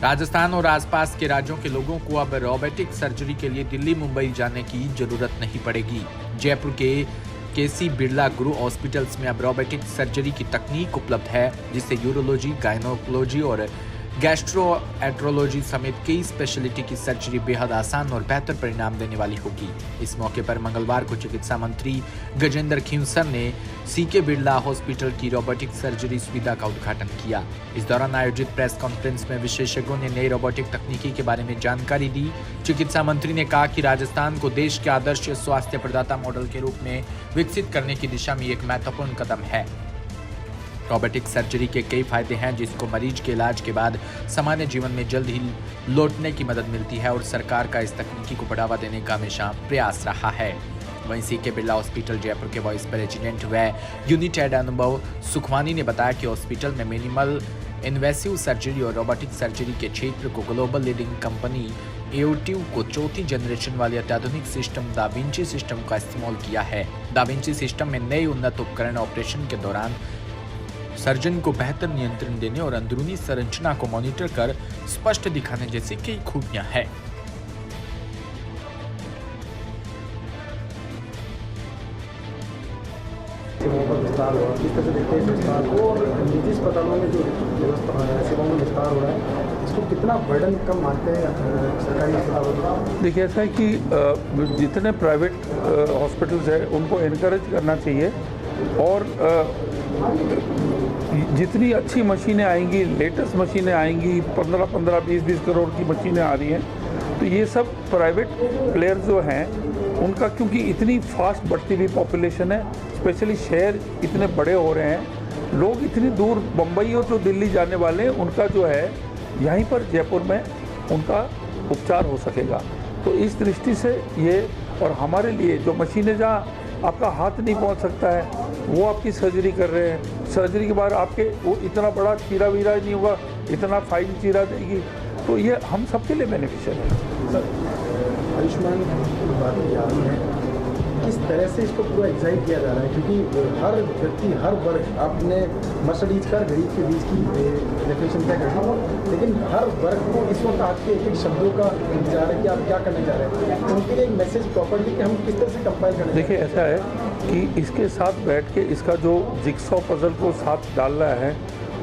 राजस्थान और आसपास के राज्यों के लोगों को अब रोबोटिक सर्जरी के लिए दिल्ली मुंबई जाने की जरूरत नहीं पड़ेगी। जयपुर के केसी बिरला गुरु हॉस्पिटल्स में अब रोबोटिक सर्जरी की तकनीक उपलब्ध है, जिससे यूरोलॉजी, गायनोकोलॉजी और गैस्ट्रोएंट्रोलॉजी समेत कई स्पेशलिटी की सर्जरी बेहद आसान और बेहतर परिणाम देने वाली होगी। इस मौके पर मंगलवार को चिकित्सा मंत्री गजेंद्र खींवसर ने सीके बिरला हॉस्पिटल की रोबोटिक सर्जरी सुविधा का उद्घाटन किया। इस दौरान आयोजित प्रेस कॉन्फ्रेंस में विशेषज्ञों ने नई रोबोटिक तकनीकी के बारे में जानकारी दी। चिकित्सा मंत्री ने कहा कि राजस्थान को देश के आदर्श स्वास्थ्य प्रदाता मॉडल के रूप में विकसित करने की दिशा में एक महत्वपूर्ण कदम है। रोबोटिक सर्जरी के कई फायदे हैं, जिसको मरीज के इलाज के बाद सामान्य जीवन में जल्द ही लौटने की मदद मिलती है और सरकार का इस तकनीकी को बढ़ावा देने का हमेशा प्रयास रहा है। वहीं सीके बिरला हॉस्पिटल जयपुर के वाइस प्रेसिडेंट व यूनिट हेड अनुभव सुखवानी ने बताया कि हॉस्पिटल में मिनिमल इन्वेसिव सर्जरी और रोबोटिक सर्जरी के क्षेत्र को ग्लोबल लीडिंग कंपनी एओटिव को चौथी जनरेशन वाले अत्याधुनिक सिस्टम दा विंची सिस्टम का इस्तेमाल किया है। दा विंची सिस्टम में नए उन्नत उपकरण ऑपरेशन के दौरान सर्जन को बेहतर नियंत्रण देने और अंदरूनी संरचना को मॉनिटर कर स्पष्ट दिखाने जैसी कई खूबियां हैं। विस्तार हो किस तरह से देखते हैं विस्तार और निजी अस्पतालों में जो सेवाओं में विस्तार हो रहा है, इसको कितना बर्डन कम मानते हैं सरकारी अस्पतालों? देखिए, ऐसा है कि जितने प्राइवेट हॉस्पिटल्स हैं उनको इनकरेज करना चाहिए और जितनी अच्छी मशीनें आएंगी, लेटेस्ट मशीनें आएंगी, 15-15, 20-20 करोड़ की मशीनें आ रही हैं, तो ये सब प्राइवेट प्लेयर जो हैं उनका, क्योंकि इतनी फास्ट बढ़ती हुई पॉपुलेशन है, स्पेशली शहर इतने बड़े हो रहे हैं, लोग इतनी दूर बम्बई और जो दिल्ली जाने वाले हैं उनका जो है यहीं पर जयपुर में उनका उपचार हो सकेगा। तो इस दृष्टि से ये, और हमारे लिए जो मशीनें जहाँ आपका हाथ नहीं पहुंच सकता है वो आपकी सर्जरी कर रहे हैं, सर्जरी के बाद आपके वो इतना बड़ा चीरा वीरा नहीं होगा, इतना फाइन चीरा देगी, तो ये हम सबके लिए बेनिफिशियल है। सर, आयुष्मान बात की जा रही है, किस तरह से इसको पूरा एग्जाइट किया जा रहा है, क्योंकि हर व्यक्ति, हर वर्ग, आपने मर्सिडीज का गरीब के बीच की डेफिनेशन तय कर दी, लेकिन हर वर्ग को इस वक्त आपके एक एक शब्दों का इंतजार है कि आप क्या करने जा रहे हैं, उनके लिए एक मैसेज प्रॉपर्ली कि हम किस तरह से कंपाइल करें। देखिए, ऐसा है कि इसके साथ बैठ के इसका जो जिक्सॉ पजल को साथ डालना है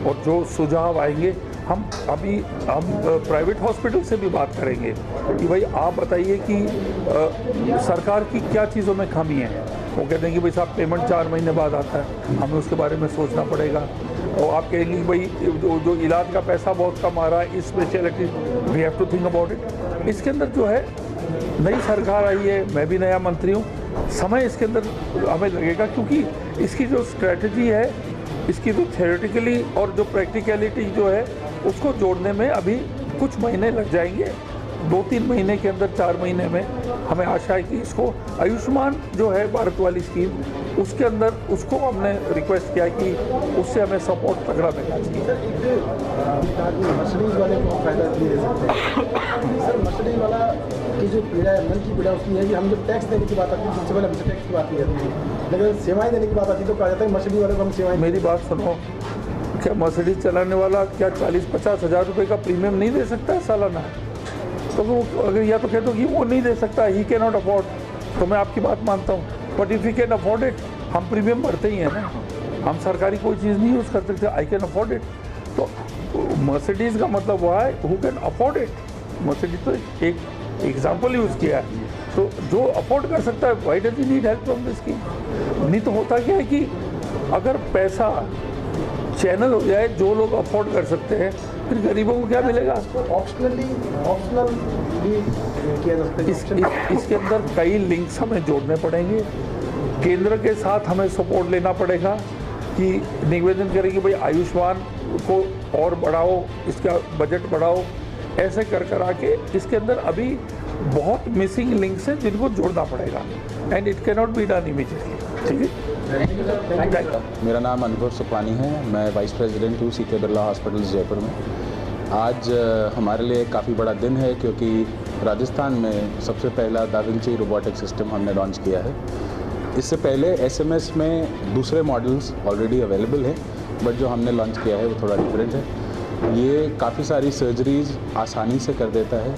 और जो सुझाव आएंगे, हम प्राइवेट हॉस्पिटल से भी बात करेंगे कि भाई आप बताइए कि सरकार की क्या चीज़ों में कमी है। वो कहते हैं कि भाई साहब पेमेंट 4 महीने बाद आता है, हमें उसके बारे में सोचना पड़ेगा। और आप कहेंगे कि भाई जो इलाज का पैसा बहुत कम आ रहा है, इस speciality we have to think about it. इसके अंदर जो है नई सरकार आई है, मैं भी नया मंत्री हूँ, समय इसके अंदर हमें लगेगा, क्योंकि इसकी जो स्ट्रैटेजी है, इसकी जो थ्योरेटिकली और जो प्रैक्टिकलिटी जो है उसको जोड़ने में अभी कुछ महीने लग जाएंगे। 2-3 महीने के अंदर, 4 महीने में हमें आशा है कि इसको आयुष्मान जो है भारत वाली स्कीम, उसके अंदर उसको हमने रिक्वेस्ट किया कि उससे हमें सपोर्ट तगड़ा मिलना चाहिए। सर, मर्सिडीज वाले को फायदा नहीं दे सकते। सर, मर्सिडीज वाला की जो पीड़ा है, मन की पीड़ा उसकी है कि हम जब टैक्स देने की बात आती है, सबसे पहले हमसे टैक्स की बात नहीं आती है, लेकिन सेवाएं देने की बात आती है तो कहा जाता है मर्सिडीज वाले को हम सेवाएं। मेरी बात सुनो, क्या मर्सिडीज चलाने वाला क्या 40-50 हज़ार रुपये का प्रीमियम नहीं दे सकता है सालाना? तो वो अगर या तो कह दो कि वो नहीं दे सकता, ही कैन नॉट अफोर्ड, तो मैं आपकी बात मानता हूँ, but if he can afford it, हम प्रीमियम भरते ही हैं ना, हम सरकारी कोई चीज़ नहीं यूज़ कर सकते, आई कैन अफोर्ड इट। तो मर्सिडीज़ का मतलब हुआ है who can afford it. Mercedes तो एक एग्जाम्पल यूज़ किया है, तो जो अफोर्ड कर सकता है, why does he need help from this scheme? नहीं तो होता क्या है कि अगर पैसा चैनल हो जाए, जो लोग अफोर्ड कर सकते हैं, फिर गरीबों को क्या मिलेगा? ऑप्शनल भी किया जा सकता है। इसके अंदर कई लिंक्स हमें जोड़ने पड़ेंगे, केंद्र के साथ हमें सपोर्ट लेना पड़ेगा कि निवेदन करें कि भाई आयुष्मान को और बढ़ाओ, इसका बजट बढ़ाओ, ऐसे कर आके इसके अंदर अभी बहुत मिसिंग लिंक्स हैं जिनको जोड़ना पड़ेगा, and it can not be done immediately. ठीक है, मेरा नाम अनुभव सुखवानी है, मैं वाइस प्रेसिडेंट हूँ सीके बिरला हॉस्पिटल्स जयपुर में। आज हमारे लिए काफ़ी बड़ा दिन है, क्योंकि राजस्थान में सबसे पहला दा विंची रोबोटिक सिस्टम हमने लॉन्च किया है। इससे पहले एसएमएस में दूसरे मॉडल्स ऑलरेडी अवेलेबल हैं, बट जो हमने लॉन्च किया है वो थोड़ा डिफरेंट है। ये काफ़ी सारी सर्जरीज़ आसानी से कर देता है,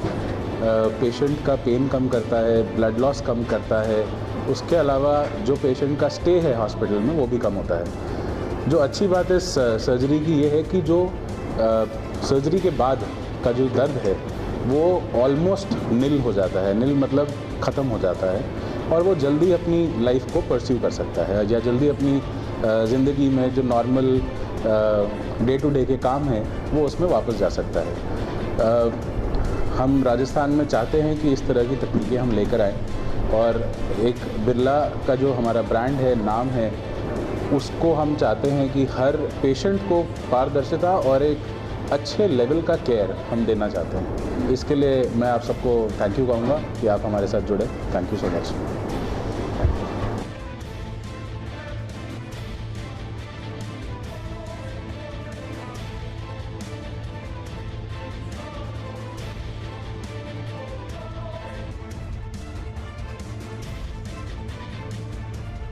पेशेंट का पेन कम करता है, ब्लड लॉस कम करता है। उसके अलावा जो पेशेंट का स्टे है हॉस्पिटल में वो भी कम होता है। जो अच्छी बात है सर्जरी की ये है कि जो सर्जरी के बाद का जो दर्द है वो ऑलमोस्ट निल हो जाता है। निल मतलब ख़त्म हो जाता है और वो जल्दी अपनी लाइफ को परस्यू कर सकता है या जल्दी अपनी ज़िंदगी में जो नॉर्मल डे टू डे के काम हैं वो उसमें वापस जा सकता है। हम राजस्थान में चाहते हैं कि इस तरह की तकनीकें हम लेकर आएँ और एक बिरला का जो हमारा ब्रांड है, नाम है, उसको हम चाहते हैं कि हर पेशेंट को पारदर्शिता और एक अच्छे लेवल का केयर हम देना चाहते हैं। इसके लिए मैं आप सबको थैंक यू कहूँगा कि आप हमारे साथ जुड़े। Thank you so much.